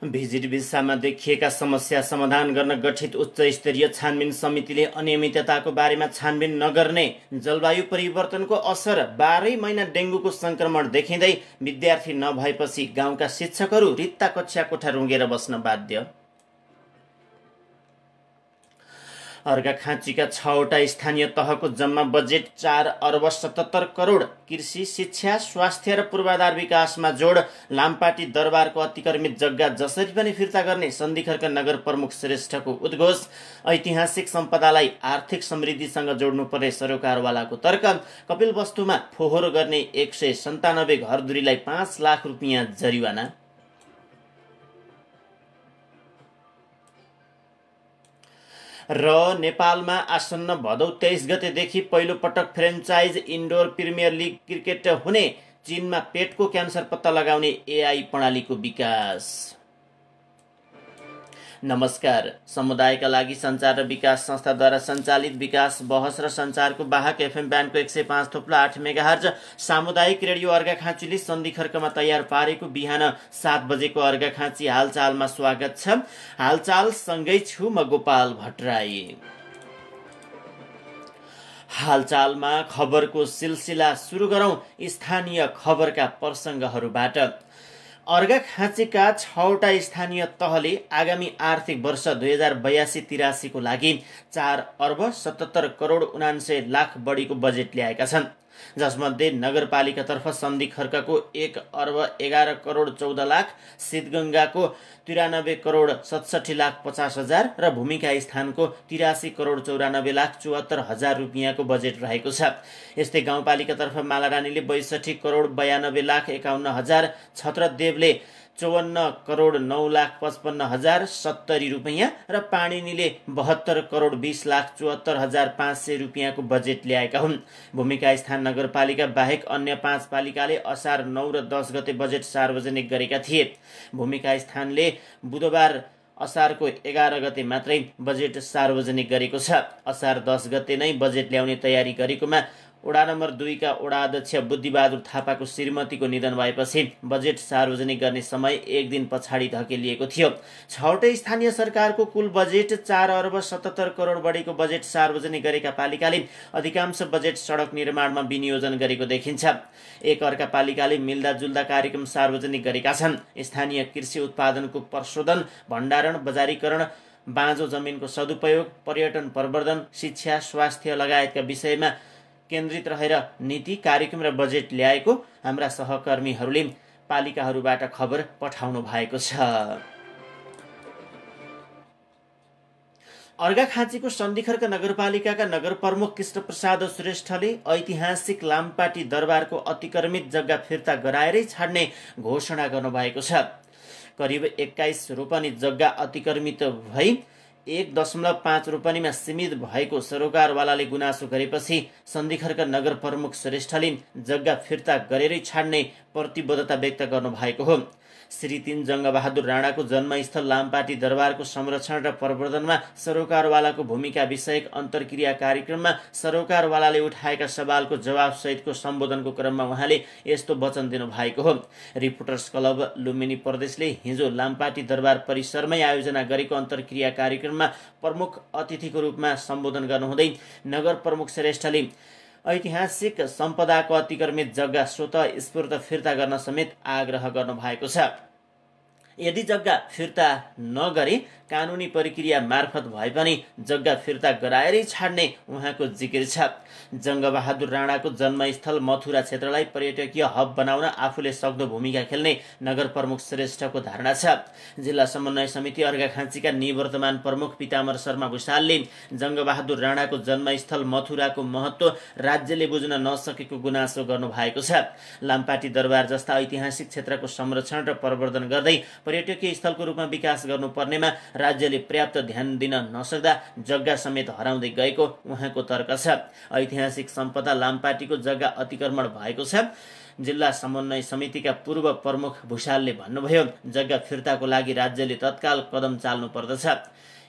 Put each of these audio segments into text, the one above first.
Visit भिसामा देखिएका समस्या समाधान गर्न गठित उच्च स्तरीय छानबिन समितिले अनियमितताको बारेमा छानबिन नगर्ने, जलवायु परिवर्तनको असर 12 महिना डेङ्गुको संक्रमण देखिँदै विद्यार्थी नभएपछि गाउँका शिक्षकहरू रित्ता कक्षा कोठा रुँगेर बस्न बाध्य। अर्घाखाँचीका 6वटा स्थानीय तहको जम्मा बजेट 4 अर्ब 77 करोड। कृषि, शिक्षा, स्वास्थ्य र पूर्वाधार विकासमा जोड। लामपाटी दरबारको अतिक्रमित जग्गा जसरी पनि फिर्ता गर्ने सन्धिखर्क नगर प्रमुख श्रेष्ठको उद्घोष। ऐतिहासिक सम्पदालाई आर्थिक समृद्धिसँग जोड्नुपर्ने सरोकारवालाको तर्क। कपिलवस्तुमा फोहोर गर्ने 197 घरधुरीलाई 5 लाख रुपियाँ जरिवाना। र नेपालमा आसन्न भदौ 23 गतेदेखि पहिलो पटक franchise indoor premier league cricket हुने। चीनमा पेटको क्यान्सर पत्ता लगाउने एआई प्रणालीको विकास। नमस्कार। समुदायका लागि सञ्चार र विकास संस्थाद्वारा सञ्चालित विकास बहस र सञ्चारको वाहक एफएम ब्यान्डको 105.8 मेगाहर्ज सामुदायिक रेडियो अर्घाखाँचीले सन्धिखर्कमा तयार पारेको बिहान 7 बजेको अर्घाखाँची हालचालमा स्वागत छ। हालचाल सँगै छु म गोपाल भट्टराई। हालचालमा खबरको सिलसिला सुरु गरौं स्थानीय खबरका प्रसङ्गहरूबाट। अर्घाखाँचीका 6वटा स्थानीय तहले आगामी आर्थिक वर्ष 2082-83 को लागि 4 अर्ब 77 करोड 79 लाख बढीको बजेट ल्याएका छन्, जसमध्ये नगरपालिकातर्फ सन्धिखर्कको 1 अर्ब 11 करोड 14 लाख, सिद्धगङ्गाको 93 करोड 67 लाख 50 हजार र भूमिका स्थानको 83 करोड 94 लाख 74 हजार रुपियाँको बजेट रहेको छ। यस्तै गाउँपालिकातर्फ मालारानीले 62 करोड 92 लाख 51 हजार, छत्रदेवले 54 करोड 9 लाख 55 हजार 70 रुपियाँ र पाणिनीले 72 करोड 20 लाख 74 हजार 500 रुपियाँको बजेट ल्याएका हुन्। भूमिका स्थान नगरपालिका बाहेक अन्य 5 पालिकाले असार 9 र 10 गते बजेट सार्वजनिक गरेका थिए। भूमिका स्थानले बुधबार असारको 11 गते मात्रै बजेट सार्वजनिक गरेको छ। असार 10 गते नै बजेट ल्याउने तयारी गरेकोमा वडा नम्बर 2 का वडा अध्यक्ष बुद्धिबहादुर थापाको श्रीमतीको निधन भएपछि बजेट सार्वजनिक गर्ने समय 1 दिन पछाडि धकेलिएको थियो। 6वटै स्थानीय सरकारको कुल बजेट 4 अर्ब 77 करोड बढीको बजेट सार्वजनिक गरेका पालिकाले अधिकांश बजेट सडक निर्माणमा विनियोजन गरेको देखिन्छ। एक अर्का पालिकाले मिल्दाजुल्दा कार्यक्रम सार्वजनिक गरेका छन्। स्थानीय कृषि उत्पादनको प्रशोधन, भण्डारण, बजारीकरण, बाँझो जमिनको सदुपयोग, पर्यटन प्रवर्धन, शिक्षा, स्वास्थ्य लगायतका विषयमा केन्द्रित रहेर नीति, कार्यक्रम र बजेट ल्याएको हाम्रा सहकर्मीहरूले पालिकाहरूबाट खबर पठाउनु भएको छ। अर्घाखाँचीको सन्धिखर्क नगरपालिकाका नगर प्रमुख कृष्णप्रसाद श्रेष्ठले ऐतिहासिक लामपाटी दरबारको अतिक्रमित जग्गा फिर्ता गराएरै छाड्ने घोषणा गर्नुभएको छ। करिब 21 रोपनी जग्गा अतिक्रमित भई 1.5 रोपनीमा सीमित भएको सरोकारवालाले गुनासो गरेपछि सन्धिखर्क नगर प्रमुख श्रेष्ठले जग्गा फिर्ता गरेरै छाड्ने प्रतिबद्धता व्यक्त गर्नुभएको हो। श्री 3 जङ्गबहादुर राणाको जन्मस्थल लामपाटी दरबारको संरक्षण र प्रवर्धनमा सरोकारवालाको भूमिका विषयक अन्तर्क्रिया कार्यक्रममा सरोकारवालाले उठाएका सवालको जवाब सहितको सम्बोधनको क्रममा उहाँले यस्तो वचन दिनुभएको हो। रिपोर्टर्स क्लब लुम्बिनी प्रदेशले हिजो लामपाटी दरबार परिसरमै आयोजना गरेको अन्तर्क्रिया कार्यक्रममा प्रमुख अतिथिको रूपमा सम्बोधन गर्नुहुँदै नगर प्रमुख श्रेष्ठले ऐतिहासिक सम्पदाको अतिक्रमित जग्गा स्वतः स्फूर्त फिर्ता गर्न समेत आग्रह गर्नुभएको छ। यदि जग्गा फिर्ता नगरे कानुनी प्रक्रिया मार्फत भए पनि जग्गा फिर्ता गराएरै छाड्ने उहाँको जिकिर छ। जङ्गबहादुर राणाको जन्मस्थल मथुरा क्षेत्रलाई पर्यटकीय हब बनाउन आफूले सक्दो भूमिका खेल्ने नगर प्रमुख श्रेष्ठको धारणा छ। जिल्ला समन्वय समिति अर्घाखाँचीका निवर्तमान प्रमुख पिताम्बर शर्मा भुषालले जङ्गबहादुर राणाको जन्मस्थल मथुराको महत्त्व राज्यले बुझ्न नसकेको गुनासो गर्नुभएको छ। लामपाटी दरबार जस्ता ऐतिहासिक क्षेत्रको संरक्षण र प्रवर्धन गर्दै पर्यटकीय स्थलको रूपमा विकास गर्नुपर्नेमा राज्यले पर्याप्त ध्यान दिन नसक्दा जग्गा समेत हराउँदै गएको उहाँको तर्क छ। ऐतिहासिक सम्पदा लामपाटीको जग्गा अतिक्रमण भएको छ। जिल्ला समन्वय समितिका पूर्व प्रमुख भुषालले भन्नुभयो, जग्गा फिर्ताको लागि राज्यले तत्काल कदम चाल्नु पर्दछ।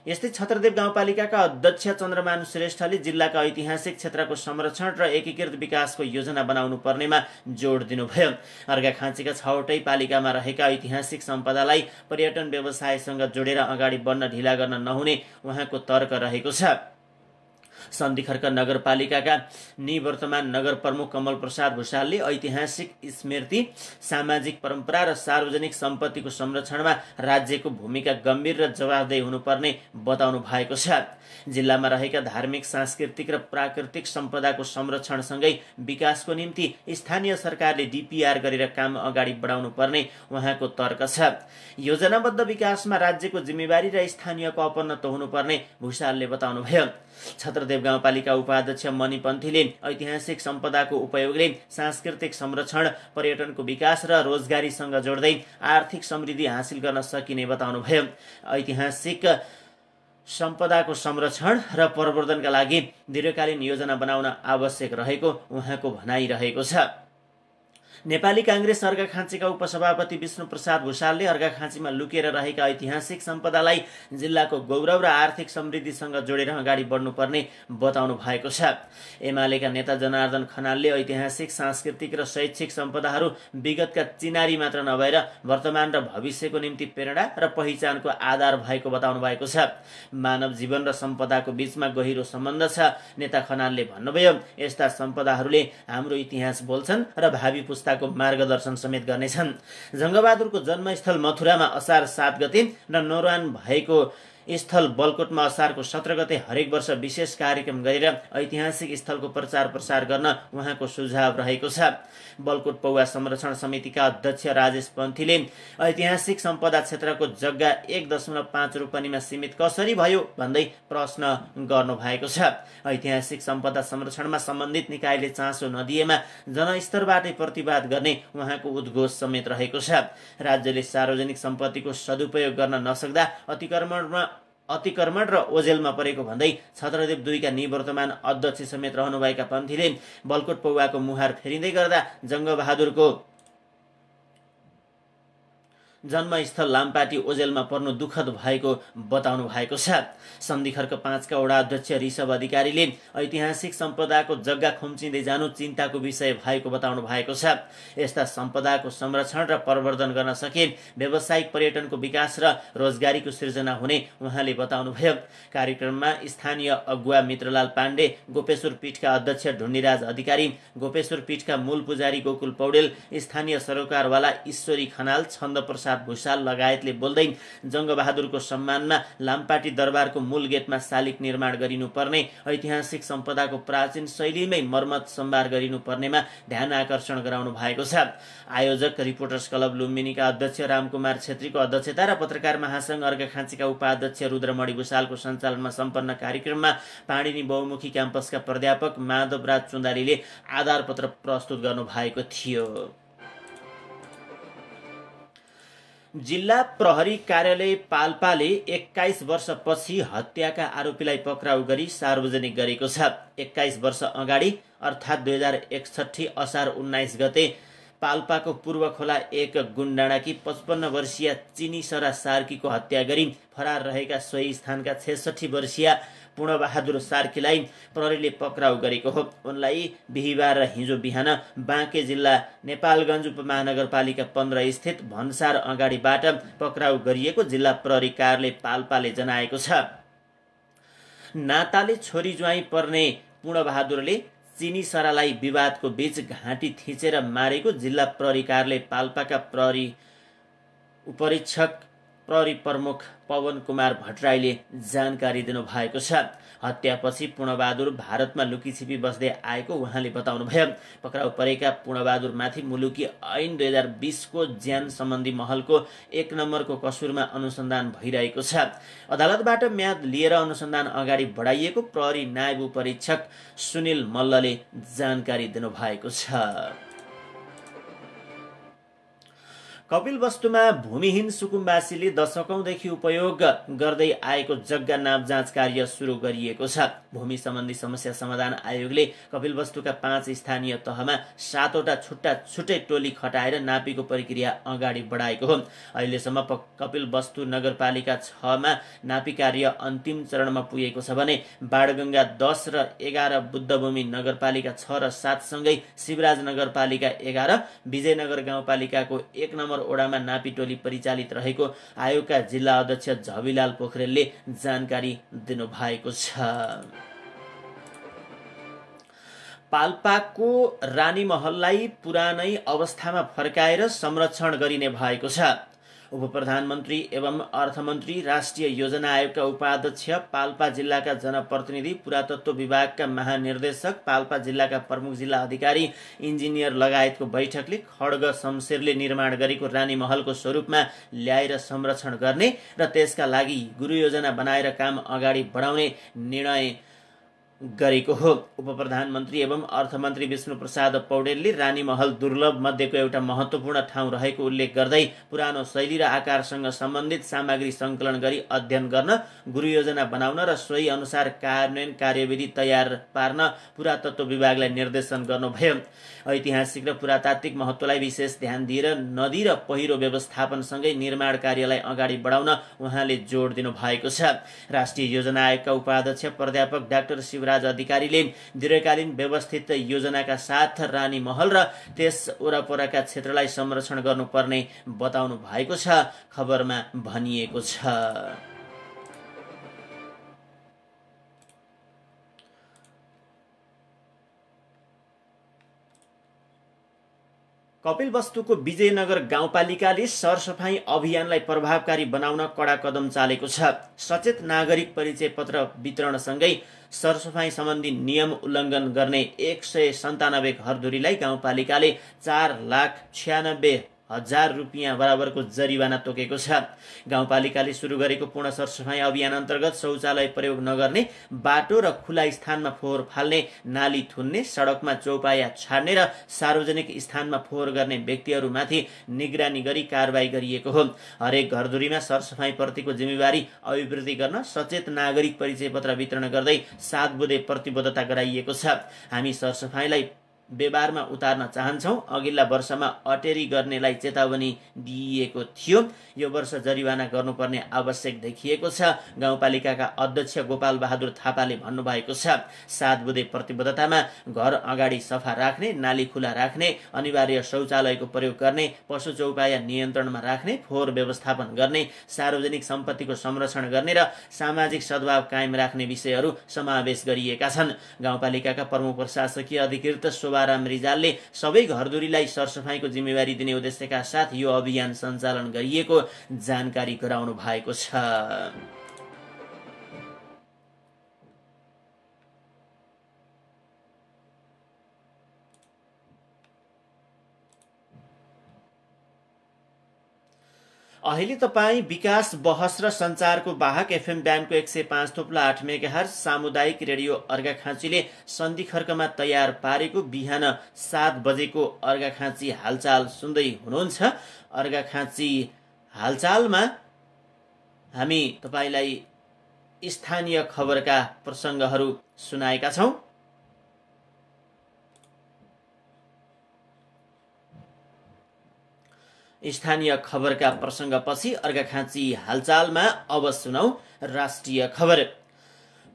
यस्तै छत्रदेव गाउँपालिकाका अध्यक्ष चन्द्रमान श्रेष्ठले जिल्लाका ऐतिहासिक क्षेत्रको संरक्षण र एकीकृत विकासको योजना बनाउनु पर्नेमा जोड दिनुभयो। अर्घाखाँचीका 6वटै पालिकामा रहेका ऐतिहासिक सम्पदालाई पर्यटन व्यवसायसँग जोडेर अगाडि बढ्न ढिला गर्न नहुने उहाँको तर्क रहेको छ। सन्धिखर्क नगरपालिकाका निवर्तमान नगर प्रमुख कमल प्रसाद भुषालले ऐतिहासिक स्मृति, सामाजिक परम्परा र सार्वजनिक सम्पत्तिको संरक्षणमा राज्यको भूमिका गम्भीर र जवाफदेही हुनुपर्ने बताउनु भएको छ। जिल्लामा रहेका धार्मिक, सांस्कृतिक र प्राकृतिक सम्पदाको संरक्षणसँगै विकासको निम्ति स्थानीय सरकारले डीपीआर गरेर काम अगाडि बढाउनु पर्ने उहाँको तर्क छ। योजनाबद्ध विकासमा राज्यको जिम्मेवारी र स्थानीयको अपनत्व हुनुपर्ने भुषालले बताउनुभयो। छत्रदेव गाउँपालिका उपाध्यक्ष मणि पन्थीले ऐतिहासिक सम्पदाको उपयोगले सांस्कृतिक संरक्षण, पर्यटनको विकास र रोजगारीसँग जोड्दै आर्थिक समृद्धि हासिल गर्न सकिने बताउनुभयो। ऐतिहासिक सम्पदाको संरक्षण र प्रवर्धनका लागि दीर्घकालीन योजना बनाउन आवश्यक रहेको उहाँको भनाइरहेको छ। नेपाली कांग्रेस अर्घाखाँचीका उपसभापति विष्णु प्रसाद भुषालले अर्घाखाँचीमा लुकेर रहेका ऐतिहासिक सम्पदालाई जिल्लाको गौरव र आर्थिक समृद्धिसँग जोडेर अगाडि बढ्नुपर्ने बताउनु भएको छ। एमालेका नेता जनार्दन खनालले ऐतिहासिक, सांस्कृतिक र शैक्षिक सम्पदाहरू विगतका चिनारी मात्र नभएर वर्तमान र भविष्यको निम्ति प्रेरणा र पहिचानको आधार भएको बताउनु भएको छ। मानव जीवन र सम्पदाको बीचमा गहिरो सम्बन्ध छ। नेता खनालले भन्नुभयो, यस्ता सम्पदाहरूले हाम्रो इतिहास बोल्छन् र भावी पुस्ता को मार्गदर्शन समेत गर्नेछन्। जंगबहादुरको जन्मस्थल मथुरामा असार 7 गते र न्वारान भएको स्थल बलकोटमा असारको 17 गते हरेक वर्ष विशेष कार्यक्रम गरेर ऐतिहासिक स्थलको प्रचार प्रसार गर्न उहाँको सुझाव रहेको छ। बलकोट पौवा संरक्षण समितिका अध्यक्ष राजेश पन्थीले ऐतिहासिक सम्पदा क्षेत्रको जग्गा 1.5 रोपनीमा सीमित कसरी भयो भन्दै प्रश्न गर्नु भएको छ। ऐतिहासिक सम्पदा संरक्षणमा सम्बन्धित निकायले चासो नदिएमा जनस्तरबाटै प्रतिवाद गर्ने उहाँको उद्घोष समेत रहेको छ। राज्यले सार्वजनिक सम्पत्तिको सदुपयोग गर्न नसक्दा अतिक्रमण र ओझेलमा परेको भन्दै छत्रदेव 2 का निवर्तमान अध्यक्ष समेत रहनुभएका पन्थीले बलकोट पौवाको मुहार फेरिँदै गर्दा जंगबहादुरको जन्मस्थल लामपाटी ओझेलमा पर्नु दुःखद भएको बताउनु भएको छ। सन्धिखर्क 5 का वडा अध्यक्ष ऋषभ अधिकारीले ऐतिहासिक सम्पदाको जग्गा खुम्चिँदै जानु चिन्ताको विषय भएको बताउनु भएको छ। यस्ता सम्पदाको संरक्षण र प्रवर्धन गर्न सके व्यावसायिक पर्यटनको विकास र रोजगारीको सृजना हुने उहाँले बताउनुभयो। कार्यक्रममा स्थानीय अगुवा मित्रलाल पाण्डे, गोपेश्वर पीठका अध्यक्ष ढुण्डीराज अधिकारी, गोपेश्वर पीठका मूल पुजारी गोकुल पौडेल, स्थानीय सरोकारवाला ईश्वरी खनाल, छन्द प्रसाद भुषाल लगायतले बोल्दै जंगबहादुरको सम्मानमा लामपाटी दरबारको मूल गेटमा शालिग निर्माण गरिनुपर्ने, ऐतिहासिक सम्पदाको प्राचीन शैलीमै मर्मत सम्भार गरिनुपर्नेमा ध्यान आकर्षण गराउनु भएको छ। आयोजक रिपोर्टर्स क्लब लुम्बिनीका अध्यक्ष रामकुमार छेत्रीको अध्यक्षता र पत्रकार महासंघ अर्घाखाँचीका उपाध्यक्ष रुद्रमणि भुषालको सञ्चालनमा सम्पन्न कार्यक्रममा पाणिनी बहुमुखी क्याम्पसका प्राध्यापक माधवराज चुन्दालीले आधारपत्र प्रस्तुत गर्नु भएको थियो। जिल्ला प्रहरी कार्यालय पाल्पाले 21 वर्षपछि हत्याका आरोपीलाई पक्राउ गरी सार्वजनिक गरेको छ। 21 वर्ष अगाडि अर्थात् 2061 असार 19 गते पाल्पाको पूर्व खोला 1 गुण्डाँडाकी 55 वर्षीय चिनीसरा सार्कीको हत्या गरी फरार रहेका सोही स्थानका 66 वर्षीय पूर्णबहादुर सार्कीलाई प्रहरीले पक्राउ गरेको हो। उनलाई बिहिबार र हिजो बिहान बाँके जिल्ला नेपालगञ्ज उपमहानगरपालिका 15 स्थित भन्सार अगाडिबाट पक्राउ गरिएको जिल्ला प्रहरी कार्यालय पाल्पाले जनाएको छ। नाताले छोरी ज्वाइँ पर्ने पूर्णबहादुरले चिनीसरालाई विवादको बीच घाँटी थिचेर मारेको जिल्ला प्रहरी कार्यालय पाल्पाका प्रहरी उपरीक्षक प्रहरी प्रमुख पवन कुमार भट्टराईले जानकारी दिनुभएको छ। हत्यापछि पूर्णबहादुर भारतमा लुकीछिपी बस्दै आएको उहाँले बताउनुभयो। पक्राउ परेका पूर्णबहादुरमाथि मुलुकी ऐन 2020 को ज्यान सम्बन्धी महलको 1 नम्बरको कसुरमा अनुसन्धान भइरहेको छ। अदालतबाट म्याद लिएर अनुसन्धान अगाडि बढाइएको प्रहरी नायब उपरीक्षक सुनिल मल्लले जानकारी दिनुभएको छ। कपिलवस्तुमा भूमिहीन सुकुम्बासीले दशकौंदेखि उपयोग गर्दै आएको जग्गा नाप जाँच कार्य सुरु गरिएको छ। भूमि सम्बन्धी समस्या समाधान आयोगले कपिलवस्तुका 5 स्थानीय तहमा 7वटा छुट्टा छुट्टै टोली खटाएर नापीको प्रक्रिया अगाडि बढाएको हो। अहिलेसम्म कपिलवस्तु नगरपालिका 6 मा नापी कार्य अन्तिम चरणमा पुगेको छ भने बाणगंगा 10 र 11, बुद्धभूमि नगरपालिका 6 र 7 सँगै शिवराज नगरपालिका 11, विजयनगर गाउँपालिकाको 1 नम्बर ओडामा नापी टोली परिचालित रहेको आयोगका जिल्ला अध्यक्ष झविलाल पोखरेलले जानकारी दिनुभएको छ। पाल्पाको रानीमहललाई पुरानै अवस्थामा फर्काएर संरक्षण गरिने भएको छ। उपप्रधानमन्त्री एवं अर्थमन्त्री, राष्ट्रिय योजना आयोगका उपाध्यक्ष, पाल्पा जिल्लाका जनप्रतिनिधि, पुरातत्व विभागका महानिर्देशक, पाल्पा जिल्लाका प्रमुख जिल्ला अधिकारी, इन्जिनियर लगायतको बैठकले खड्ग शमशेरले निर्माण गरेको रानीमहलको स्वरूपमा ल्याएर संरक्षण गर्ने र त्यसका लागि गुरुयोजना बनाएर काम अगाडि बढाउने निर्णय गरेको हो। उपप्रधानमन्त्री एवं अर्थमन्त्री विष्णुप्रसाद पौडेलले रानीमहल दुर्लभ मध्येको एउटा महत्त्वपूर्ण ठाउँ रहेको उल्लेख गर्दै पुरानो शैली र आकारसँग सम्बन्धित सामग्री सङ्कलन गरी अध्ययन गर्न, गुरुयोजना बनाउन र सोही अनुसार कार्यान्वयन कार्यविधि तयार पार्न पुरातत्व विभागलाई निर्देशन गर्नुभयो। ऐतिहासिक र पुरातात्विक महत्त्वलाई विशेष ध्यान दिएर नदी र पहिरो व्यवस्थापनसँगै निर्माण कार्यलाई अगाडि बढाउन उहाँले जोड दिनु भएको छ। राष्ट्रिय योजना आयोगका उपाध्यक्ष प्राध्यापक डाक्टर शिवराज अधिकारीले दीर्घकालीन व्यवस्थित योजनाका साथ रानीमहल र त्यस वरपरका क्षेत्रलाई संरक्षण गर्नुपर्ने बताउनु भएको छ, खबरमा भनिएको छ। कपिलवस्तुको विजयनगर गाउँपालिकाले सरसफाई अभियानलाई प्रभावकारी बनाउन कडा कदम चालेको छ। सचेत नागरिक परिचय पत्र वितरणसँगै सरसफाई सम्बन्धी नियम उल्लङ्घन गर्ने 197 घरधुरीलाई गाउँपालिकाले 4,96,000 रुपियाँ बराबरको जरिवाना तोकेको छ। गाउँपालिकाले सुरु गरेको पूर्ण सरसफाई अभियान अन्तर्गत शौचालय प्रयोग नगर्ने, बाटो र खुला स्थानमा फोहोर फाल्ने, नाली थुन्ने, सडकमा चौपाया छाड्ने र सार्वजनिक स्थानमा फोहोर गर्ने व्यक्तिहरूमाथि निगरानी गरी कारबाही गरिएको हो। हरेक घरधुरीमा सरसफाई प्रतिको जिम्मेवारी अभिवृद्धि गर्न सचेत नागरिक परिचय पत्र वितरण गर्दै 7 बुँदे प्रतिबद्धता गराइएको छ। हामी सरसफाईलाई व्यवहारमा उतार्न चाहन्छौँ। अघिल्ला वर्षमा अटेरी गर्नेलाई चेतावनी दिइएको थियो। यो वर्ष जरिवाना गर्नुपर्ने आवश्यक देखिएको छ, गाउँपालिकाका अध्यक्ष गोपाल बहादुर थापाले भन्नुभएको छ। 7 बुँदे प्रतिबद्धतामा घर अगाडि सफा राख्ने, नाली खुला राख्ने, अनिवार्य शौचालयको प्रयोग गर्ने, पशु चौपाया नियन्त्रणमा राख्ने, फोहोर व्यवस्थापन गर्ने, सार्वजनिक सम्पत्तिको संरक्षण गर्ने र सामाजिक सद्भाव कायम राख्ने विषयहरू समावेश गरिएका छन्। गाउँपालिकाका प्रमुख प्रशासकीय अधिकृत शोभाराम रिजालले सबै घरधुरीलाई सरसफाईको जिम्मेवारी दिने उद्देश्यका साथ यो अभियान सञ्चालन गरिएको जानकारी गराउनु भएको छ। अहिले तपाईँ विकास, बहस र सञ्चारको वाहक एफएम ब्यान्डको 105.8 मेगाहर्ज सामुदायिक रेडियो अर्घाखाँचीले सन्धिखर्कमा तयार पारेको बिहान 7 बजेको अर्घाखाँची हालचाल सुन्दै हुनुहुन्छ। अर्घाखाँची हालचालमा हामी तपाईलाई स्थानीय खबरका प्रसङ्गहरू सुनाएका छौँ। स्थानीय खबरका प्रसङ्गपछि अर्घाखाँची हालचालमा अब सुनौ राष्ट्रिय खबर।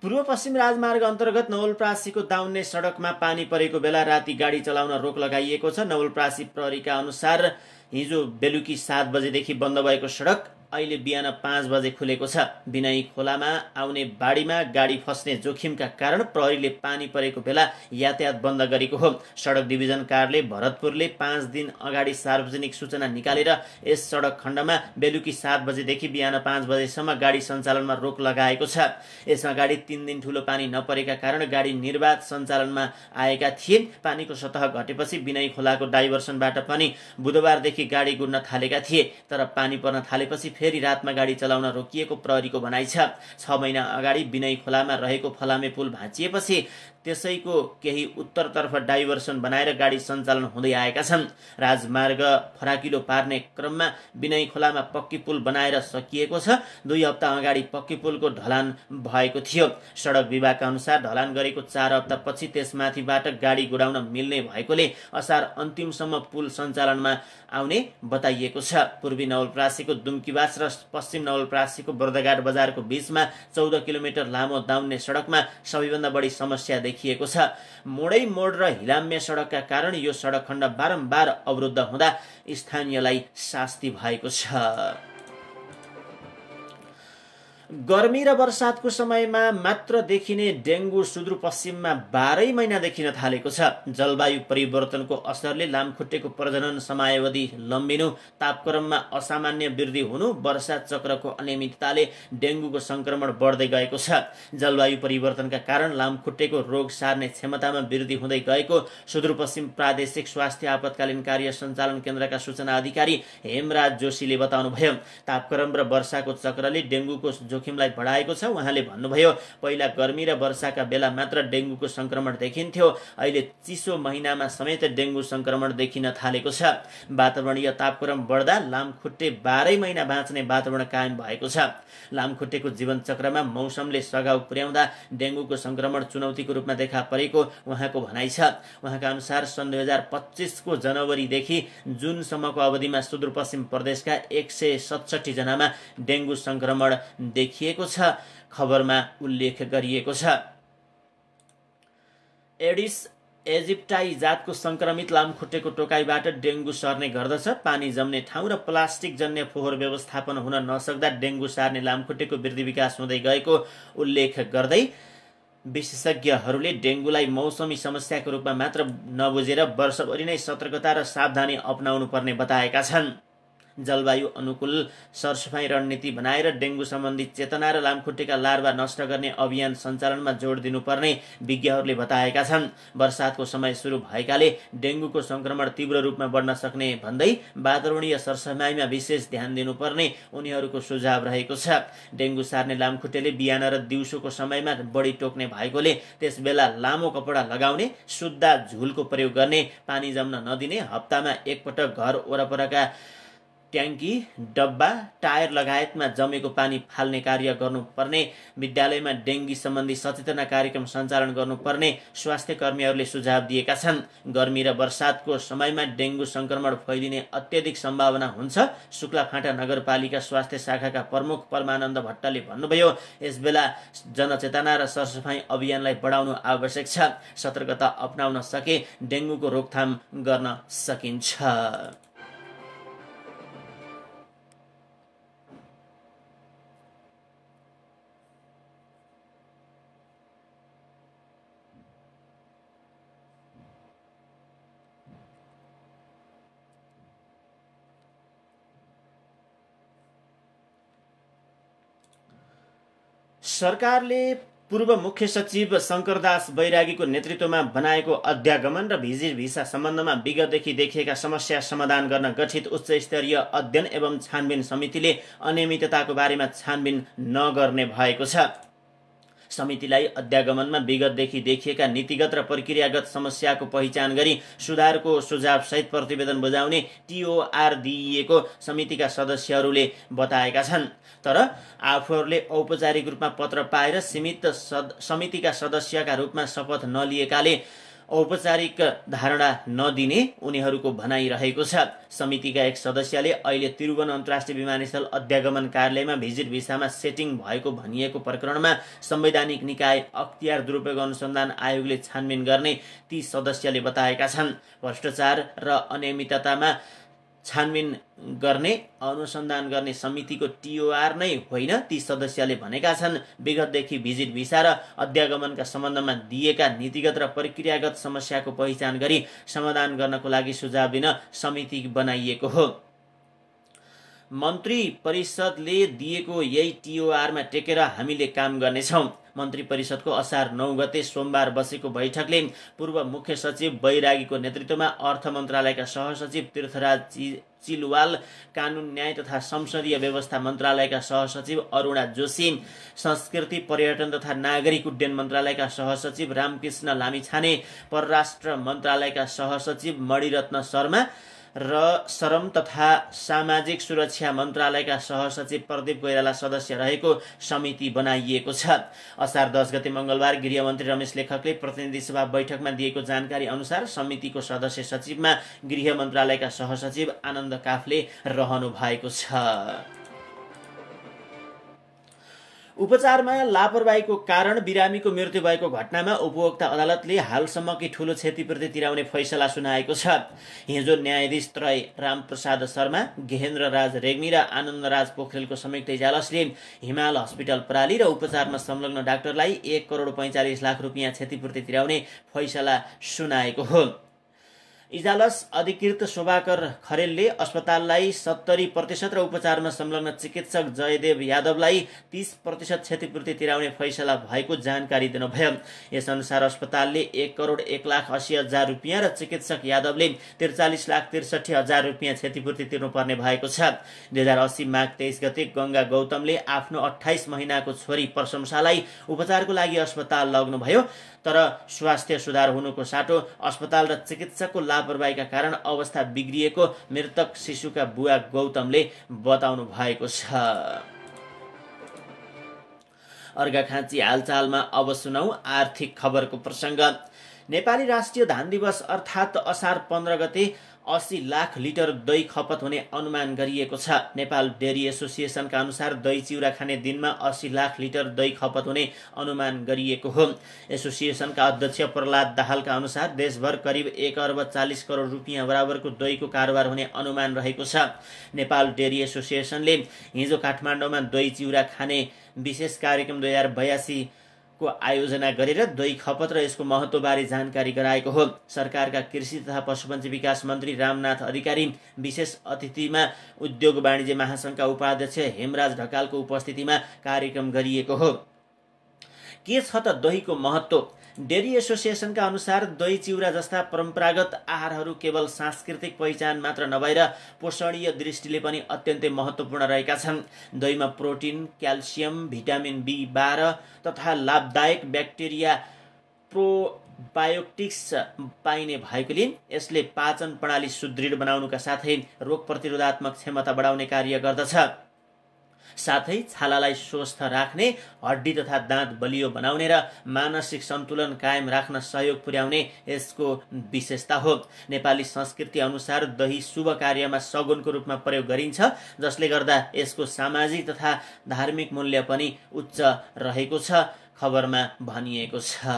पूर्व पश्चिम राजमार्ग अन्तर्गत नवलप्रासीको दाउन्ने सडकमा पानी परेको बेला राति गाडी चलाउन रोक लगाइएको छ। नवलप्रासी प्रहरीका अनुसार हिजो बेलुकी 7 बजेदेखि बन्द भएको सडक अहिले बिहान 5 बजे खुलेको छ। बिनाई खोलामा आउने बाढीमा गाडी फस्ने जोखिमका कारण प्रहरीले पानी परेको बेला यातायात बन्द गरेको हो। सडक डिभिजन कार्यालय भरतपुरले 5 दिन अगाडि सार्वजनिक सूचना निकालेर यस सडक खण्डमा बेलुकी 7 बजेदेखि बिहान 5 बजेसम्म गाडी सञ्चालनमा रोक लगाएको छ। यसमा गाडी 3 दिन ठूलो पानी नपरेका कारण गाडी निर्बाध सञ्चालनमा आएका थिए। पानीको सतह घटेपछि बिनाई खोलाको डाइभर्सनबाट पनि बुधबारदेखि गाडी गुड्न थालेका थिए, तर पानी पर्न थालेपछि फेरि रातमा गाडी चलाउन रोकिएको प्रहरीको भनाइ छ। 6 महिना अगाडि विनय खोलामा रहेको फलामे पुल भाँचिएपछि त्यसैको केही उत्तरतर्फ डाइभर्सन बनाएर गाडी सञ्चालन हुँदै आएका छन्। राजमार्ग फराकिलो पार्ने क्रममा विनय खोलामा पक्की पुल बनाएर सकिएको छ। 2 हप्ता अगाडि पक्की पुलको ढलान भएको थियो। सडक विभागका अनुसार ढलान गरेको 4 हप्तापछि त्यसमाथिबाट गाडी गुडाउन मिल्ने भएकोले असार अन्तिमसम्म पुल सञ्चालनमा आउने बताइएको छ। पूर्वी नवलपरासीको दुम्कीवास र पश्चिम नवलपरासीको बर्दघाट बजारको बीचमा 14 किलोमिटर लामो दाउन्ने सडकमा सबैभन्दा बढी समस्या देखिएको छ। मोडै मोड र हिलाम्य सडकका कारण यो सडक खण्ड बारम्बार अवरुद्ध हुँदा स्थानीयलाई शास्ति भएको छ। गर्मी र वर्षातको समयमा मात्र देखिने डेङ्गु सुदूरपश्चिममा 12 महिना देखिन थालेको छ। जलवायु परिवर्तनको असरले लामखुट्टेको प्रजनन समयावधि लम्बिनु, तापक्रममा असामान्य वृद्धि हुनु, वर्षा चक्रको अनियमितताले डेङ्गुको संक्रमण बढ्दै गएको छ। जलवायु परिवर्तनका कारण लामखुट्टेको रोग सार्ने क्षमतामा वृद्धि हुँदै गएको सुदूरपश्चिम प्रादेशिक स्वास्थ्य आपतकालीन कार्य सञ्चालन केन्द्रका सूचना अधिकारी हेमराज जोशीले बताउनुभयो। तापक्रम र वर्षाको चक्रले डेङ्गुको जोखिमलाई बढाएको छ। उहाँले भन्नुभयो, पहिला गर्मी र वर्षाका बेला मात्र डेङ्गुको संक्रमण देखिन्थ्यो, अहिले चिसो महिनामा समेत डेङ्गु संक्रमण देखिन थालेको छ। वातावरणीय तापक्रम बढ्दा लामखुट्टे 12 महिना बाँच्ने वातावरण कायम भएको छ। लामखुट्टेको जीवन चक्रमा मौसमले सघाउ पुर्याउँदा डेङ्गुको संक्रमण चुनौतीको रूपमा देखा परेको उहाँको भनाइ छ। उहाँका अनुसार सन् 2025 को जनवरीदेखि जुनसम्मको अवधिमा सुदूरपश्चिम प्रदेशका 167 जनामा डेङ्गु संक्रमण देखिएको छ, खबरमा उल्लेख गरिएको छ। एडिस एजिप्टाई जातको संक्रमित लामखुट्टेको टोकाइबाट डेङ्गु सर्ने गर्दछ। पानी जम्ने ठाउँ र प्लास्टिक जन्य फोहोर व्यवस्थापन हुन नसक्दा डेङ्गु सार्ने लामखुट्टेको वृद्धि विकास हुँदै गएको उल्लेख गर्दै विशेषज्ञहरूले डेङ्गुलाई मौसमी समस्याको रूपमा मात्र नबुझेर वर्षभरि नै सतर्कता र सावधानी अपनाउनु पर्ने बताएका छन्। जलवायु अनुकूल सरसफाई रणनीति बनाएर डेङ्गु सम्बन्धी चेतना र लामखुट्टेका लार्वा नष्ट गर्ने अभियान सञ्चालनमा जोड दिनुपर्ने विज्ञहरूले बताएका छन्। वर्षातको समय सुरु भएकाले डेङ्गुको संक्रमण तीव्र रूपमा बढ्न सक्ने भन्दै वातावरणीय सरसफाइमा विशेष ध्यान दिनुपर्ने उनीहरूको सुझाव रहेको छ। डेङ्गु सार्ने लामखुट्टेले बिहान र दिउँसोको समयमा बढी टोक्ने भएकोले त्यसबेला लामो कपडा लगाउने, सुत्दा झुलको प्रयोग गर्ने, पानी जम्न नदिने, हप्तामा एकपटक घर वरपरका ट्याङ्की, डब्बा, टायर लगायतमा जमेको पानी फाल्ने कार्य गर्नुपर्ने, विद्यालयमा डेङ्गी सम्बन्धी सचेतना कार्यक्रम सञ्चालन गर्नुपर्ने स्वास्थ्य कर्मीहरूले सुझाव दिएका छन्। गर्मी र वर्षातको समयमा डेङ्गु संक्रमण फैलिने अत्यधिक सम्भावना हुन्छ। शुक्लाफाँटा नगरपालिका स्वास्थ्य शाखाका प्रमुख परमानन्द भट्टले भन्नुभयो, यसबेला जनचेतना र सरसफाई अभियानलाई बढाउनु आवश्यक छ। सतर्कता अपनाउन सके डेङ्गुको रोकथाम गर्न सकिन्छ। सरकारले पूर्व मुख्य सचिव शंकरदास बैरागीको नेतृत्वमा बनाएको अध्यागमन र भिजिट भिसा सम्बन्धमा विगतदेखि देखिएका समस्या समाधान गर्न गठित उच्च स्तरीय अध्ययन एवं छानबिन समितिले अनियमितताको बारेमा छानबिन नगर्ने भएको छ। समितिलाई अध्यागमनमा विगतदेखि देखिएका नीतिगत र प्रक्रियागत समस्याको पहिचान गरी सुधारको सुझाव सहित प्रतिवेदन बुझाउने टिओआर दिइएको समितिका सदस्यहरूले बताएका छन्। तर आफूहरूले औपचारिक रूपमा पत्र पाएर सीमित समितिका सदस्यका रूपमा शपथ नलिएकाले औपचारिक धारणा नदिने उनीहरूको भनाइ रहेको छ। समितिका एक सदस्यले अहिले त्रिभुवन अन्तर्राष्ट्रिय विमानस्थल अध्यागमन कार्यालयमा भिजिट भिसामा सेटिङ भएको भनिएको प्रकरणमा संवैधानिक निकाय अख्तियार दुरुपयोग अनुसन्धान आयोगले छानबिन गर्ने ती सदस्यले बताएका छन्। भ्रष्टाचार र अनियमिततामा छानबिन गर्ने अनुसन्धान गर्ने समितिको टिओआर नै होइन, ती सदस्यले भनेका छन्। विगतदेखि भिजिट भिसा र अध्यागमनका सम्बन्धमा दिएका नीतिगत र प्रक्रियागत समस्याको पहिचान गरी समाधान गर्नको लागि सुझाव दिन समिति बनाइएको हो। मन्त्री परिषदले दिएको यही टिओआरमा टेकेर हामीले काम गर्नेछौँ। मन्त्री परिषदको असार 9 गते सोमबार बसेको बैठकले पूर्व मुख्य सचिव बैरागीको नेतृत्वमा अर्थ मन्त्रालयका सहसचिव तीर्थराज चिलवाल, कानुन न्याय तथा संसदीय व्यवस्था मन्त्रालयका सहसचिव अरुणा जोशी, संस्कृति पर्यटन तथा नागरिक उड्डयन मन्त्रालयका सहसचिव रामकृष्ण लामिछाने, परराष्ट्र मन्त्रालयका सहसचिव मणिरत्न शर्मा र श्रम तथा सामाजिक सुरक्षा मन्त्रालयका सहसचिव प्रदीप कोइराला सदस्य रहेको समिति बनाइएको छ। असार 10 गते मङ्गलबार गृहमन्त्री रमेश लेखकले प्रतिनिधि सभा बैठकमा दिएको जानकारी अनुसार समितिको सदस्य सचिवमा गृह मन्त्रालयका सहसचिव आनन्द काफले रहनु भएको छ। उपचारमा लापरवाहीको कारण बिरामीको मृत्यु भएको घटनामा उपभोक्ता अदालतले हालसम्मकै ठूलो क्षतिपूर्ति तिराउने फैसला सुनाएको छ। हिजो न्यायाधीश त्रय रामप्रसाद शर्मा, गेहेन्द्र राज रेग्मी र आनन्दराज पोखरेलको संयुक्त इजलासले हिमाल हस्पिटल प्राली र उपचारमा संलग्न डाक्टरलाई 1 करोड 45 लाख रुपियाँ क्षतिपूर्ति तिराउने फैसला सुनाएको हो। इजलास अधिकृत शोभाकर खरेलले अस्पताललाई 70% र उपचारमा संलग्न चिकित्सक जयदेव यादवलाई 30% क्षतिपूर्ति तिराउने फैसला भएको जानकारी दिनुभयो। यसअनुसार अस्पतालले 1 करोड 1,80,000 रुपियाँ र चिकित्सक यादवले 43,63,000 रुपियाँ क्षतिपूर्ति तिर्नुपर्ने भएको छ। 2080 माघ 23 गते गंगा गौतमले आफ्नो 28 महिनाको छोरी प्रशंसालाई उपचारको लागि अस्पताल लग्नुभयो, तर स्वास्थ्य सुधार हुनुको साटो अस्पताल र चिकित्सकको लापरवाहीका कारण अवस्था बिग्रिएको मृतक शिशुका बुवा गौतमले बताउनु भएको छ। अर्घाखाँची हालचालमा अब सुनौ आर्थिक खबरको प्रसङ्ग। नेपाली राष्ट्रिय धान दिवस अर्थात् असार 15 गते 80 लाख लिटर दही खपत हुने अनुमान गरिएको छ। नेपाल डेरी एसोसिएसनका अनुसार दही चिउरा खाने दिनमा 80 लाख लिटर दही खपत हुने अनुमान गरिएको हो। एसोसिएसनका अध्यक्ष प्रहलाद दाहालका अनुसार देशभर करिब 1 अर्ब 40 करोड रुपियाँ बराबरको दहीको कारोबार हुने अनुमान रहेको छ। नेपाल डेरी एसोसिएसनले हिजो काठमाडौँमा दही चिउरा खाने विशेष कार्यक्रम 2082 को आयोजना गरेर दही खपत र यसको महत्त्वबारे जानकारी गराएको हो। सरकारका कृषि तथा पशुपन्छी विकास मन्त्री रामनाथ अधिकारी, विशेष अतिथिमा उद्योग वाणिज्य महासंघका उपाध्यक्ष हेमराज ढकालको उपस्थितिमा कार्यक्रम गरिएको हो। के छ त दहीको महत्त्व? डेरी एसोसिएसनका अनुसार दही चिउरा जस्ता परम्परागत आहारहरू केवल सांस्कृतिक पहिचान मात्र नभएर पोषणीय दृष्टिले पनि अत्यन्तै महत्त्वपूर्ण रहेका छन्। दहीमा प्रोटिन, क्याल्सियम, भिटामिन B12 तथा लाभदायक ब्याक्टेरिया प्रोबायोटिक्स पाइने भएकोले यसले पाचन प्रणाली सुदृढ बनाउनुका साथै रोग प्रतिरोधात्मक क्षमता बढाउने कार्य गर्दछ। साथै छालालाई स्वस्थ राख्ने, हड्डी तथा दाँत बलियो बनाउने र मानसिक सन्तुलन कायम राख्न सहयोग पुर्याउने यसको विशेषता हो। नेपाली संस्कृति अनुसार दही शुभ कार्यमा सगुनको रूपमा प्रयोग गरिन्छ, जसले गर्दा यसको सामाजिक तथा धार्मिक मूल्य पनि उच्च रहेको छ, खबरमा भनिएको छ।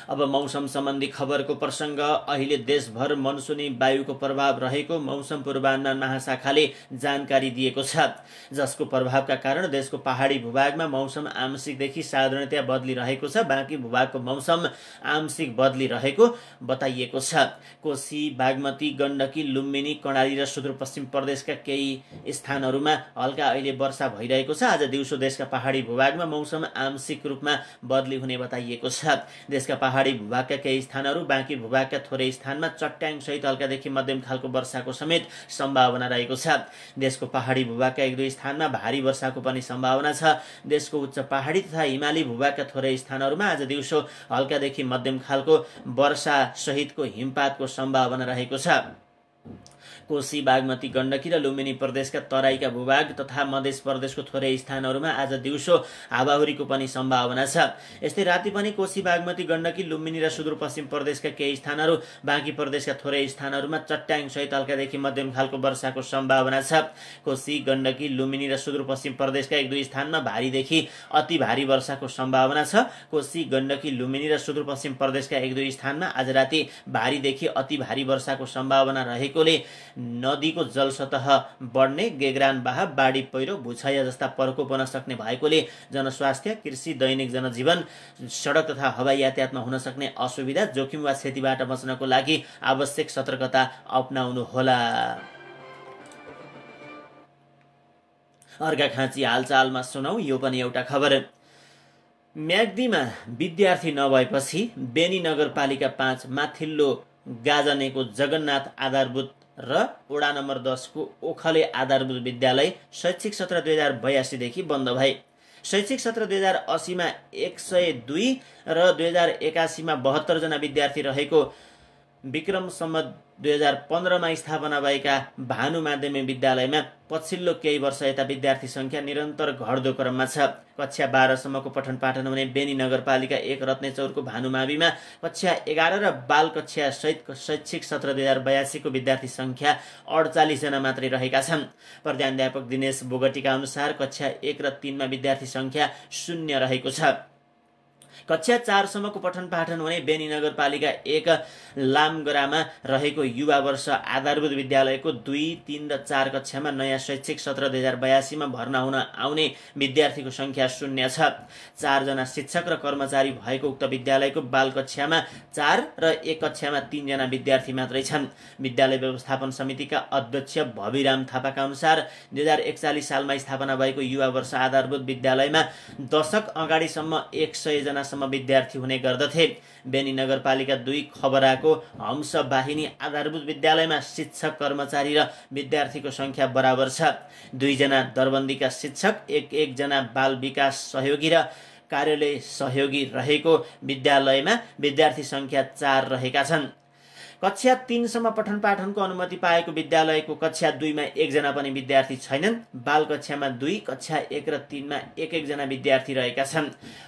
अब मौसम सम्बन्धी खबरको प्रसङ्ग। अहिले देशभर मनसुनी वायुको प्रभाव रहेको मौसम पूर्वानुमान महाशाखाले जानकारी दिएको छ, जसको प्रभावका कारण देशको पहाडी भूभागमा मौसम आंशिकदेखि साधारणतया बदलिरहेको छ। बाँकी भूभागको मौसम आंशिक बदलिरहेको बताइएको छ। कोशी, बागमती, गण्डकी, लुम्बिनी, कर्णाली र सुदूरपश्चिम प्रदेशका केही स्थानहरूमा हल्का अहिले वर्षा भइरहेको छ। आज दिउँसो देशका पहाडी भूभागमा मौसम आंशिक रूपमा बदली हुने बताइएको छ। देशका पहाडी भूभागका केही स्थानहरू, बाँकी भूभागका थोरै स्थानमा चट्याङ सहित हल्कादेखि मध्यम खालको वर्षाको समेत सम्भावना रहेको छ। देशको पहाडी भूभागका 1-2 स्थानमा भारी वर्षाको पनि सम्भावना छ। देशको उच्च पहाडी तथा हिमाली भूभागका थोरै स्थानहरूमा आज दिउँसो हल्कादेखि मध्यम खालको वर्षा सहितको हिमपातको सम्भावना रहेको छ। कोशी, बागमती, गण्डकी र लुम्बिनी प्रदेशका तराईका भूभाग तथा मध्य प्रदेशको थोरै स्थानहरूमा आज दिउँसो हावाहुरीको पनि सम्भावना छ। यस्तै राति पनि कोशी, बागमती, गण्डकी, लुम्बिनी र सुदूरपश्चिम प्रदेशका केही स्थानहरू, बाँकी प्रदेशका थोरै स्थानहरूमा चट्याङ सहित हल्कादेखि मध्यम खालको वर्षाको सम्भावना छ। कोशी, गण्डकी, लुम्बिनी र सुदूरपश्चिम प्रदेशका 1-2 स्थानमा भारीदेखि अति भारी वर्षाको सम्भावना छ। कोशी, गण्डकी, लुम्बिनी र सुदूरपश्चिम प्रदेशका 1-2 स्थानमा आज राति भारीदेखि अति भारी वर्षाको सम्भावना रहेकोले नदीको जलसतह बढ्ने, गेग्रान बहाव, बाढी पहिरो, भूक्षय जस्ता प्रकोप हुन सक्ने भएकोले जनस्वास्थ्य, कृषि, दैनिक जनजीवन, सडक तथा हवाई यातायातमा हुन सक्ने असुविधा, जोखिम वा क्षतिबाट बच्नको लागि आवश्यक सतर्कता अपनाउनु होला। अर्घाखाँची हालचालमा सुनौ यो पनि एउटा खबर। म्याग्दीमा विद्यार्थी नभएपछि बेनी नगरपालिका 5 माथिल्लो गाजनेको जगन्नाथ आधारभूत र वडा नम्बर 10 को ओखले आधारभूत विद्यालय शैक्षिक सत्र 2082 देखि बन्द भए। शैक्षिक सत्र 2080 मा 102 र 2081 मा 72 जना विद्यार्थी रहेको विक्रम सम्वत 2015 मा स्थापना भएका भानु माध्यमिक विद्यालयमा पछिल्लो केही वर्ष यता विद्यार्थी संख्या निरन्तर घट्दो क्रममा छ। कक्षा 12 सम्मको पठन पाठन हुने बेनी नगरपालिका 1 रत्नेचौरको भानुमाविमा कक्षा 11 र बाल कक्षा सहित शैक्षिक सत्र 2082 को विद्यार्थी संख्या 48 जना मात्रै रहेका छन्। प्रधानाध्यापक दिनेश बोगटीका अनुसार कक्षा 1 र 3 मा विद्यार्थी संख्या 0 रहेको छ। कक्षा 4 सम्मको पठन पाठन हुने बेनी नगरपालिका 1 लामगरामा रहेको युवा वर्ष आधारभूत विद्यालयको 2, 3 र 4 कक्षामा नयाँ शैक्षिक सत्र 2082 मा भर्ना हुन आउने विद्यार्थीको संख्या 0 छ। 4 जना शिक्षक र कर्मचारी भएको उक्त विद्यालयको बाल कक्षामा 4 र 1 कक्षामा 3 जना विद्यार्थी मात्रै छन्। विद्यालय व्यवस्थापन समितिका अध्यक्ष भविराम थापाका अनुसार 2041 सालमा स्थापना भएको युवा वर्ष आधारभूत विद्यालयमा दशक अगाडिसम्म 100 जना विद्यार्थी हुने गर्दथे। बेनी नगरपालिका 2 खबराको हंस वाहिनी आधारभूत विद्यालयमा शिक्षक कर्मचारी र विद्यार्थीको संख्या बराबर छ। 2 जना दरबन्दीका शिक्षक, 1 जना बाल विकास सहयोगी र कार्यालय सहयोगी रहेको विद्यालयमा विद्यार्थी संख्या 4 रहेका छन्। कक्षा 3 सम्म पठन पाठनको अनुमति पाएको विद्यालयको कक्षा 2 मा 1 जना पनि विद्यार्थी छैनन्। बाल कक्षामा 2, कक्षा 1 र 3 मा 1 जना विद्यार्थी रहेका छन्।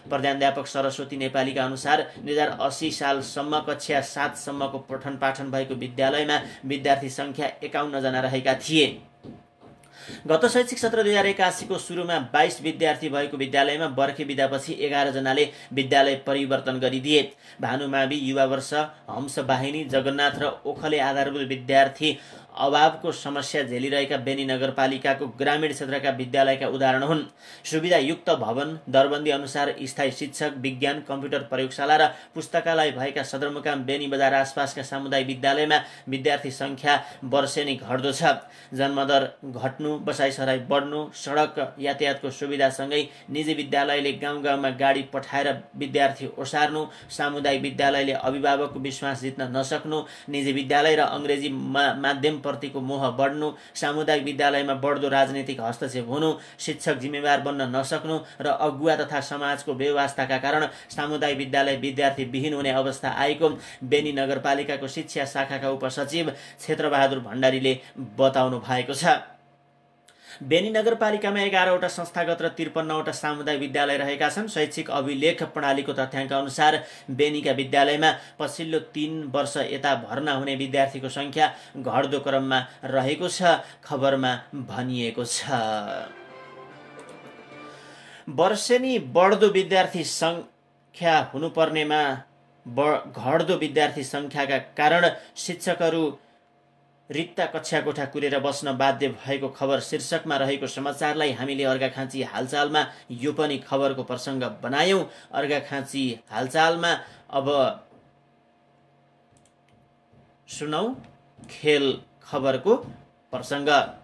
प्रधानाध्यापक सरस्वती नेपालीका अनुसार 2080 सालसम्म कक्षा 7 सम्मको पठन पाठन भएको विद्यालयमा विद्यार्थी संख्या 51 जना रहेका थिए। गत शैक्षिक सत्र 2081 को सुरुमा 22 विद्यार्थी भएको विद्यालयमा बर्खे बिदापछि 11 जनाले विद्यालय परिवर्तन गरिदिए। भानुमावि युवा वर्ष हंस वाहिनी जगन्नाथ र ओखले आधारभूत विद्यार्थी अभावको समस्या झेलिरहेका बेनी नगरपालिकाको ग्रामीण क्षेत्रका विद्यालयका उदाहरण हुन्। सुविधायुक्त भवन, दरबन्दी अनुसार स्थायी शिक्षक, विज्ञान, कम्प्युटर प्रयोगशाला र पुस्तकालय भएका सदरमुकाम बेनी बजार आसपासका सामुदायिक विद्यालयमा विद्यार्थी संख्या वर्षेनी घट्दो छ। जन्मदर घट्नु, बसाइसराई बढ्नु, सडक यातायातको सुविधासँगै निजी विद्यालयले गाउँ-गाउँमा गाडी पठाएर विद्यार्थी ओसार्नु, सामुदायिक विद्यालयले अभिभावकको विश्वास जित्न नसक्नु, निजी विद्यालय र अङ्ग्रेजी माध्यम प्रतिको मोह बढ्नु, सामुदायिक विद्यालयमा बढ्दो राजनीतिक हस्तक्षेप हुनु, शिक्षक जिम्मेवार बन्न नसक्नु र अगुवा तथा समाजको व्यवस्थाका कारण सामुदायिक विद्यालय विद्यार्थी विहीन हुने अवस्था आएको बेनी नगरपालिकाको शिक्षा शाखाका उपसचिव क्षेत्रबहादुर भण्डारीले बताउनु भएको छ। बेनी नगरपालिकामा 11वटा संस्थागत र 53वटा सामुदायिक विद्यालय रहेका छन्। शैक्षिक अभिलेख प्रणालीको तथ्याङ्क अनुसार बेनीका विद्यालयमा पछिल्लो 3 वर्ष यता भर्ना हुने विद्यार्थीको संख्या घट्दो क्रममा रहेको छ, खबरमा भनिएको छ। वर्षेनी बढ्दो विद्यार्थी संख्या हुनुपर्नेमा घट्दो विद्यार्थी संख्याका कारण शिक्षकहरू रिक्ता कक्षा कोठा कुरेर बस्न बाध्य भएको खबर शीर्षकमा रहेको समाचारलाई हामीले अर्घाखाँची हालचालमा यो पनि खबरको प्रसङ्ग बनायौं। अर्घाखाँची हालचालमा अब सुनौ खेल खबरको प्रसङ्ग।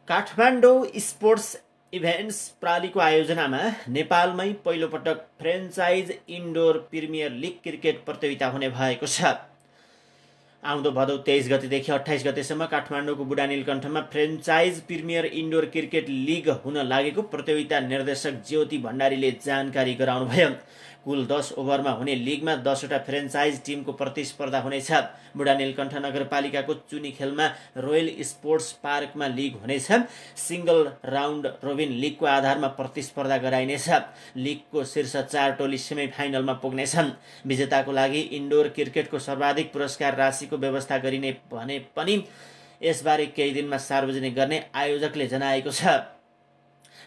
काठमाडौँ स्पोर्ट्स इभेन्ट्स प्रालीको आयोजनामा नेपालमै पहिलोपटक franchise indoor premier league cricket प्रतियोगिता हुने भएको छ। आउँदो भदौ 23 गतेदेखि 28 गतेसम्म काठमाडौँको बुढा नीलकण्ठमा franchise premier indoor cricket league हुन लागेको प्रतियोगिता निर्देशक ज्योति भण्डारीले जानकारी गराउनुभयो। कुल 10 ओभरमा हुने लिगमा 10वटा फ्रेन्चाइज टिमको प्रतिस्पर्धा हुनेछ। बुढा नीलकण्ठ नगरपालिकाको चुनी खेलमा रोयल स्पोर्ट्स पार्कमा लिग हुनेछ। सिंगल राउन्ड रोबिन लिगको आधारमा प्रतिस्पर्धा गराइनेछ। लिगको शीर्ष 4 टोली सेमी फाइनलमा पुग्नेछन्। विजेताको लागि इन्डोर क्रिकेटको सर्वाधिक पुरस्कार राशिको व्यवस्था गरिने भने पनि यसबारे केही दिनमा सार्वजनिक गर्ने आयोजकले जनाएको छ।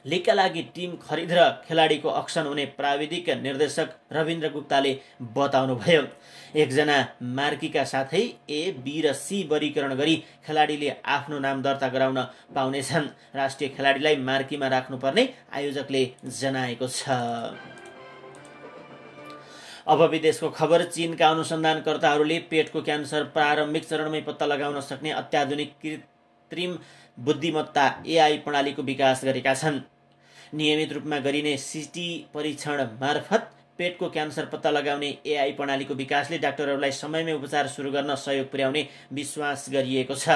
लिगका लागि टिम खरिद र खेलाडीको अक्सन हुने प्राविधिक निर्देशक रविन्द्र गुप्ताले बताउनुभयो। एकजना मार्कीका साथै ए, बी र सी वर्गीकरण गरी खेलाडीले आफ्नो नाम दर्ता गराउन पाउनेछन्। राष्ट्रिय खेलाडीलाई मार्कीमा राख्नुपर्ने आयोजकले जनाएको छ। अब विदेशको खबर। चीनका अनुसन्धानकर्ताहरूले पेटको क्यान्सर प्रारम्भिक चरणमै पत्ता लगाउन सक्ने अत्याधुनिक कृत्रिम बुद्धिमत्ता एआई प्रणालीको विकास गरेका छन्। नियमित रूपमा गरिने सिटी परीक्षण मार्फत पेटको क्यान्सर पत्ता लगाउने एआई प्रणालीको विकासले डाक्टरहरूलाई समयमै उपचार सुरु गर्न सहयोग पुर्याउने विश्वास गरिएको छ।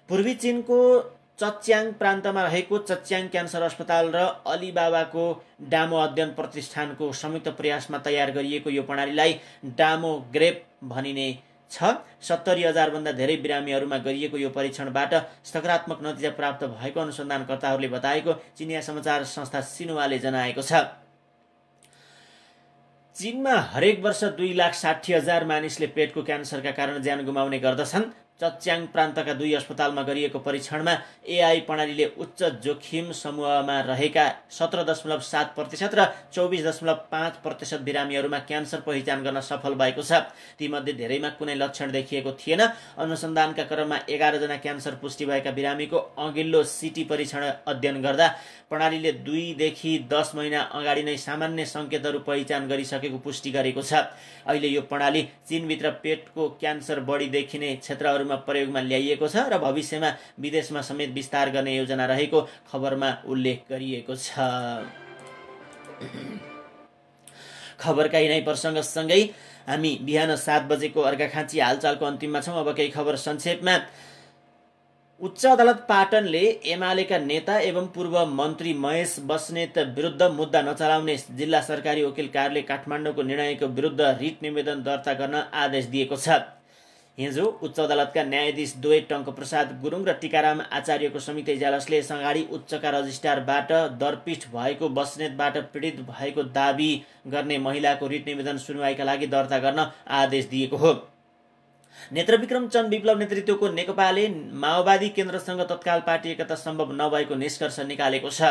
पूर्वी चीनको चच्याङ प्रान्तमा रहेको चच्याङ क्यान्सर अस्पताल र अलिबाबाको डामो अध्ययन प्रतिष्ठानको संयुक्त प्रयासमा तयार गरिएको यो प्रणालीलाई डामोग्रेप भनिने छ। 70,000 भन्दा धेरै बिरामीहरूमा गरिएको यो परीक्षणबाट सकारात्मक नतिजा प्राप्त भएको अनुसन्धानकर्ताहरूले बताएको चिनिया समाचार संस्था सिन्हुवाले जनाएको छ। चीनमा हरेक वर्ष 2,60,000 मानिसले पेटको क्यान्सरका कारण ज्यान गुमाउने गर्दछन्। चच्याङ प्रान्तका 2 अस्पतालमा गरिएको परीक्षणमा एआई प्रणालीले उच्च जोखिम समूहमा रहेका 17.7% र 24.5% बिरामीहरूमा क्यान्सर पहिचान गर्न सफल भएको छ। तीमध्ये धेरैमा कुनै लक्षण देखिएको थिएन। अनुसन्धानका क्रममा 11 जना क्यान्सर पुष्टि भएका बिरामीको अघिल्लो सिटी परीक्षण अध्ययन गर्दा प्रणालीले 2 देखि 10 महिना अगाडि नै सामान्य सङ्केतहरू पहिचान गरिसकेको पुष्टि गरेको छ। अहिले यो प्रणाली चीनभित्र पेटको क्यान्सर बढी देखिने क्षेत्रहरूमा प्रयोगमा ल्याइएको छ र भविष्यमा विदेशमा समेत विस्तार गर्ने योजना रहेको खबरमा उल्लेख गरिएको छ। खबरका यिनै प्रसङ्गसँगै हामी बिहान 7 बजेको अर्घाखाँची हालचालको अन्तिममा छौँ। अब केही खबर संक्षेपमा। उच्च अदालत पाटनले एमालेका नेता एवं पूर्व मन्त्री महेश बस्नेत विरुद्ध मुद्दा नचलाउने जिल्ला सरकारी वकिल कार्यालय काठमाडौँको निर्णयको विरुद्ध रिट निवेदन दर्ता गर्न आदेश दिएको छ। हिजो उच्च अदालतका न्यायाधीश द्वय टङ्कप्रसाद गुरुङ र टीकाराम आचार्यको संयुक्त इजलासले यसअगाडि उच्चका रजिस्ट्रारबाट दरपीठ भएको बस्नेतबाट पीडित भएको दाबी गर्ने महिलाको रिट निवेदन सुनवाईका लागि दर्ता गर्न आदेश दिएको हो। नेत्रविक्रम चन्द विप्लव नेतृत्वको नेकपाले माओवादी केन्द्रसँग तत्काल पार्टी एकता सम्भव नभएको निष्कर्ष निकालेको छ।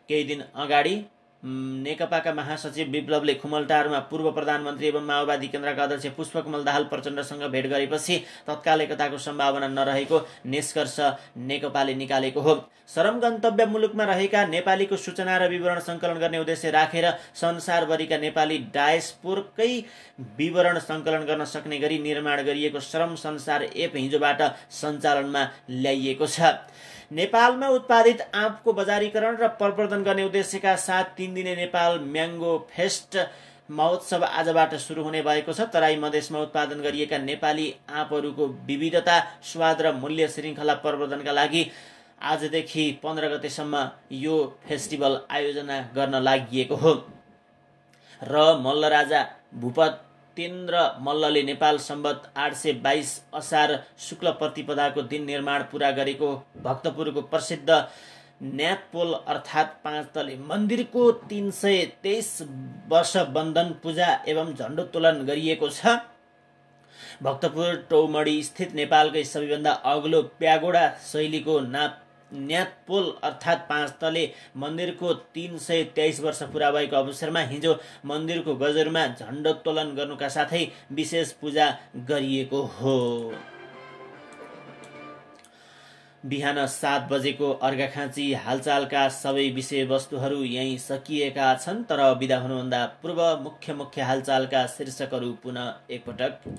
केही दिन अगाडि नेकपाका महासचिव विप्लवले खुमलटारमा पूर्व प्रधानमन्त्री एवं माओवादी केन्द्रका अध्यक्ष पुष्पकमल दाहाल प्रचण्डसँग भेट गरेपछि तत्काल एकताको सम्भावना नरहेको निष्कर्ष नेकपाले निकालेको हो। सरम गन्तव्य मुलुकमा रहेका नेपालीको सूचना र विवरण सङ्कलन गर्ने उद्देश्य राखेर संसारभरिका नेपाली डायस्पोरकै विवरण सङ्कलन गर्न सक्ने गरी निर्माण गरिएको श्रम संसार एप हिजोबाट सञ्चालनमा ल्याइएको छ। नेपालमा उत्पादित आँपको बजारीकरण र प्रवर्धन गर्ने उद्देश्यका साथ 3 दिने नेपाल म्याङ्गो फेस्ट महोत्सव आजबाट सुरु हुने भएको छ। तराई मधेसमा उत्पादन गरिएका नेपाली आँपहरूको विविधता, स्वाद र मूल्य श्रृङ्खला प्रवर्धनका लागि आजदेखि 15 गतेसम्म यो फेस्टिभल आयोजना गर्न लागि हो। र मल्लराजा भूपतेन्द्र मल्लले नेपाल सम्वत 822 असार शुक्ल प्रतिपदाको दिन निर्माण पुरा गरेको भक्तपुरको प्रसिद्ध न्यातपोल अर्थात् 5 तले मन्दिरको 323 वर्ष बन्धन पूजा एवं झण्डोत्तोलन गरिएको छ। भक्तपुर टौमडी स्थित नेपालकै सबैभन्दा अग्लो प्यागोडा शैलीको न्यातपोल अर्थात् 5 तले मन्दिरको 323 वर्ष पुरा भएको अवसरमा हिजो मन्दिरको गजरमा झण्डोत्तोलन गर्नुका साथै विशेष पूजा गरिएको हो। बिहान 7 बजेको अर्घाखाँची हालचालका सबै विषयवस्तुहरू यही सकिएका छन्। तर बिदा हुनुभन्दा पूर्व मुख्य हालचालका शीर्षकहरू पुनः एकपटक।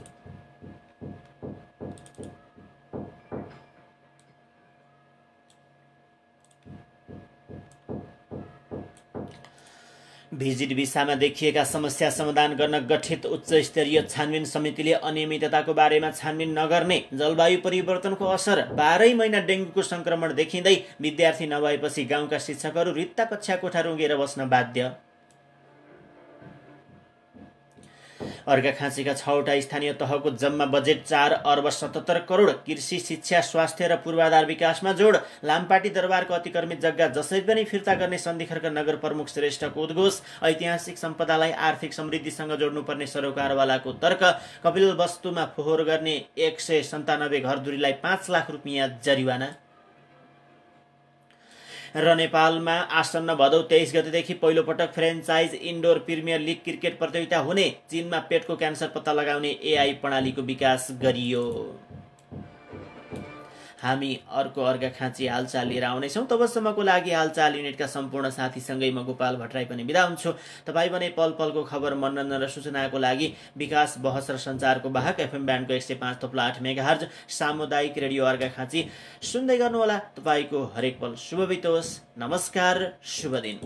भिजिट भिसामा देखिएका समस्या समाधान गर्न गठित उच्च स्तरीय छानबिन समितिले अनियमितताको बारेमा छानबिन नगर्ने, जलवायु परिवर्तनको असर, 12 महिना डेङ्गुको संक्रमण देखिँदै विद्यार्थी नभएपछि गाउँका शिक्षकहरू रित्ता कक्षा कोठा रुँगेर बस्न बाध्य। अर्घाखाँचीका 6वटा स्थानीय तहको जम्मा बजेट 4 अर्ब 77 करोड। कृषि, शिक्षा, स्वास्थ्य र पूर्वाधार विकासमा जोड। लामपाटी दरबारको अतिक्रमित जग्गा जसै पनि फिर्ता गर्ने सन्धिखर्क नगर प्रमुख श्रेष्ठको उद्घोष। ऐतिहासिक सम्पदालाई आर्थिक समृद्धिसँग जोड्नुपर्ने सरोकारवालाको तर्क। कपिल वस्तुमा फोहोर गर्ने 197 घरधुरीलाई 5 लाख रुपियाँ जरिवाना। र नेपालमा आसन्न भदौ 23 गतेदेखि पहिलो पटक franchise indoor premier league cricket प्रतियोगिता हुने। चीनमा पेटको क्यान्सर पत्ता लगाउने एआई प्रणालीको विकास गरियो। हामी अर्को अर्घाखाँची हालचाल लिएर आउनेछौँ। तबसम्मको लागि हालचाल युनिटका सम्पूर्ण साथीसँगै म गोपाल भट्टराई पनि बिदा हुन्छु। तपाईँ भने पल पलको खबर, मनोरञ्जन र सूचनाको लागि विकास बहस र सञ्चारको वाहक एफएम ब्यान्डको 105.8 मेगाहर्ज सामुदायिक रेडियो अर्घाखाँची सुन्दै गर्नुहोला। तपाईँको हरेक पल शुभ बितोस्। नमस्कार, शुभ दिन।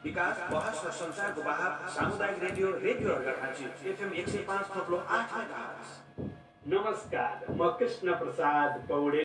विकास बहस र सञ्चारको वाहक सामुदायिक रेडियो अर्घाखाँची एफएम 105.8 मेगाहर्ज। नमस्कार, म कृष्ण प्रसाद पौडेल।